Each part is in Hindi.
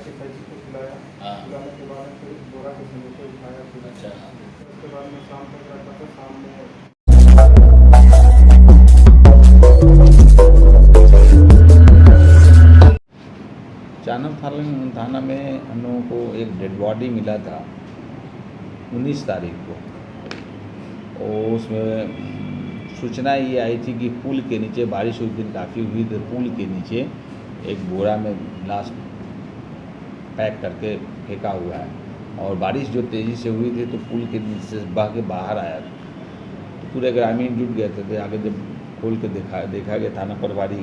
के सैजी को खिलाया। हाँ। खिलाने के बाद फिर बोरा के समोसे उठाया फिर। अच्छा। उसके बाद मैं शाम तक रखा था। शाम में चानन थाना में हम लोगों को एक डेड बॉडी मिला था 19 तारीख को। और उसमें सूचना ये आई थी कि पुल के नीचे बारिश उस दिन काफ़ी हुई, तो पुल के नीचे एक बोरा में लाश पैक करके फेंका हुआ है। और बारिश जो तेज़ी से हुई थी तो पुल के नीचे से बह के बाहर आया था, तो पूरे ग्रामीण जुट गए थे। आगे जब खोल के देखा गया, थाना प्रभारी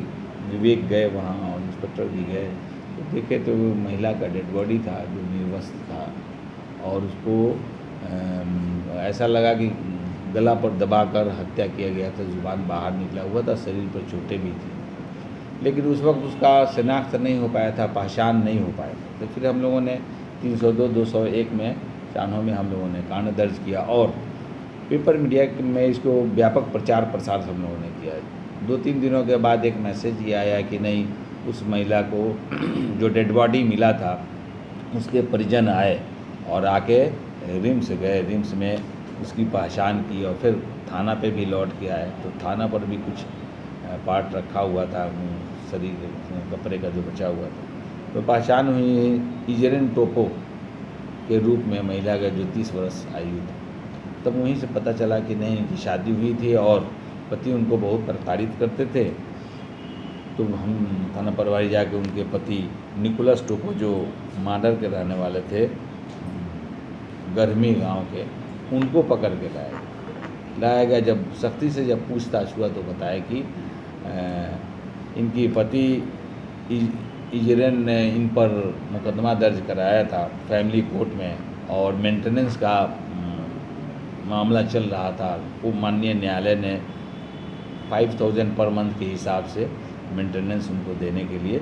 विवेक गए वहाँ और इंस्पेक्टर भी गए, तो देखे तो महिला का डेड बॉडी था जो निर्वस्त्र था। और उसको ऐसा लगा कि गला पर दबाकर हत्या किया गया था। जुबान बाहर निकला हुआ था, शरीर पर चोटें भी थी, लेकिन उस वक्त उसका शिनाख्त नहीं हो पाया था, पहचान नहीं हो पाया था। तो फिर हम लोगों ने 302, 201 में चानों में हम लोगों ने कांड दर्ज किया और पेपर मीडिया में इसको व्यापक प्रचार प्रसार हम लोगों ने किया। 2-3 दिनों के बाद एक मैसेज ये आया कि नहीं, उस महिला को जो डेड बॉडी मिला था उसके परिजन आए और आके रिम्स गए। रिम्स में उसकी पहचान की और फिर थाना पे भी लौट के आए, तो थाना पर भी कुछ पार्ट रखा हुआ था शरीर कपड़े का जो बचा हुआ था। तो पहचान हुई इजरेन टोपो के रूप में महिला का जो 30 वर्ष आयु था। तब वहीं से पता चला कि नहीं, इनकी शादी हुई थी और पति उनको बहुत प्रताड़ित करते थे। तो हम थाना प्रभारी जाके उनके पति निकोलस टोपो जो माडर के रहने वाले थे, गर्मी गांव के, उनको पकड़ के लाया गया। जब सख्ती से जब पूछताछ हुआ तो बताया कि इनकी पति इजरेन ने इन पर मुकदमा दर्ज कराया था फैमिली कोर्ट में, और मेंटेनेंस का मामला चल रहा था। वो माननीय न्यायालय ने 5000 पर मंथ के हिसाब से मेंटेनेंस उनको देने के लिए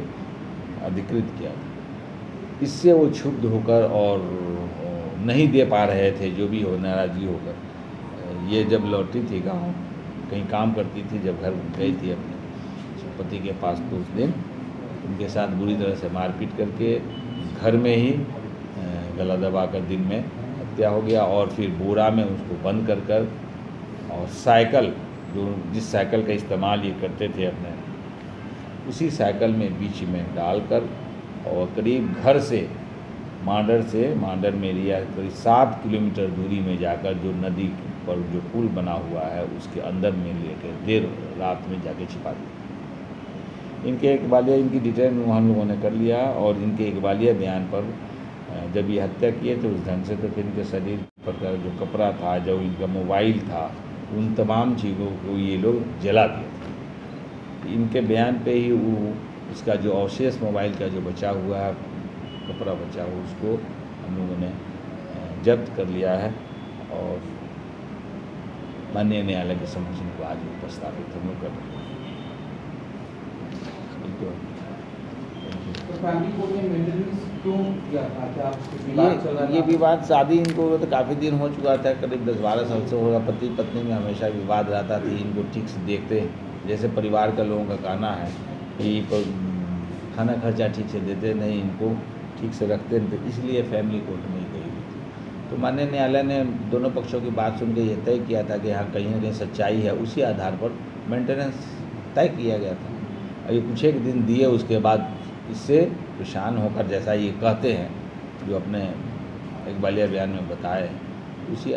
अधिकृत किया था। इससे वो क्षुब्ध होकर और नहीं दे पा रहे थे, जो भी हो, नाराज़गी होकर ये जब लौटी थी गांव, कहीं काम करती थी, जब घर गई थी अपने पति के पास, तो उस दिन उनके साथ बुरी तरह से मारपीट करके घर में ही गला दबाकर दिन में हत्या हो गया। और फिर बोरा में उसको बंद कर और साइकिल, जो जिस साइकिल का इस्तेमाल ये करते थे अपने, उसी साइकिल में बीच में डालकर और करीब घर से मांडर में एरिया करीब 7 किलोमीटर दूरी में जाकर जो नदी पर जो पुल बना हुआ है उसके अंदर में लेकर देर रात में जाके छिपा दिया। इनके इकबालिया, इनकी डिटेल हम लोगों ने कर लिया और इनके इकबालिया बयान पर जब ये हत्या किए तो उस ढंग से, तो फिर इनके शरीर पर जो कपड़ा था, जो इनका मोबाइल था, उन तमाम चीज़ों को ये लोग जला दिया। इनके बयान पे ही वो उसका जो अवशेष मोबाइल का जो बचा हुआ है, कपड़ा बचा हुआ, उसको हम लोगों ने जब्त कर लिया है और माननीय न्यायालय के समक्ष इनको आज प्रस्तावित हम लोग कर रहे हैं। ये विवाद शादी इनको तो काफ़ी दिन हो चुका था, करीब 10-12 साल से होगा। पति पत्नी में हमेशा विवाद रहता था। इनको ठीक से देखते, जैसे परिवार का लोगों का कहना है कि खाना खर्चा ठीक से देते नहीं, इनको ठीक से रखते नहीं, तो इसलिए फैमिली कोर्ट में ही गई हुई थी। तो माननीय न्यायालय ने दोनों पक्षों की बात सुन के ये तय किया था कि हाँ, कहीं ना कहीं सच्चाई है। उसी आधार पर मेंटेनेंस तय किया गया था। अभी कुछ एक दिन दिए, उसके बाद इससे परेशान होकर, जैसा ये कहते हैं, जो अपने इकबालिया बयान में बताए, उसी